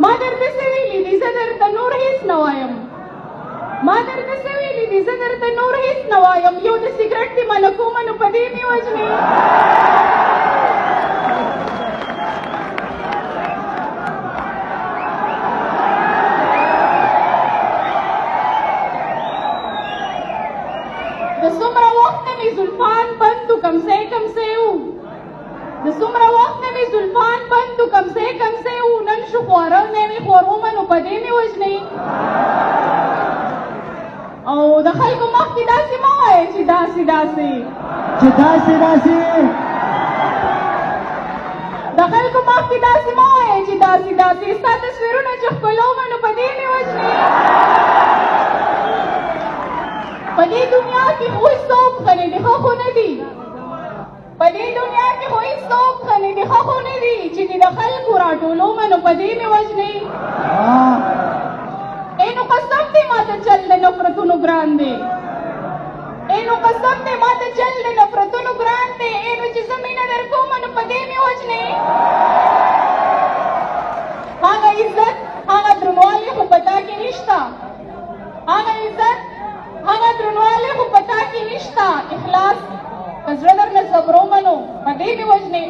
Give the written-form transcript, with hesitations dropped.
ما درته څه ویلي دي زه درته نور هېڅ نه وایم ما درته څه ویلي دي زه درته نور هېڅ نه وایم یو د سګرټ دې منع کومه نو په دې مې وژنې د څومره وخت نه مې زلفان بندو کمزې کمزې وو د څومره وخت نه مې زلفان بندو کمزې کمزې وو نن شو خواره نه مې خورومه نو په دې مې وژنې او د خلکو مخکې داسې مه وایې چې داسې داسې د خلکو مخکې داسې مه وایې چې داسې داسې ستا تصویرونه چې ښکلومه نو په دې مې وژنې په دې دنیا کې خو هېڅوک ښه نه دي ښه خو نه دي په دې دنیا کې خو هېڅوک ښه نه دي ښه خو نه دي چې دې د خلکو راټولومه نو په دې مې وژنې نو قسم دې ماته چل د نفرتونو ګران دی نو قسم دې ماته چل د نفرتونو ګران دی نو چې زه مینه درکومه نو په دې مې وژنې هغه عزت هغه درنوالی خو په تا کې نشته هغه عزت هغه درنوالی خو په تا کې نشته اخلاص که زړه درنه صبرومه نو په دې مې وژنې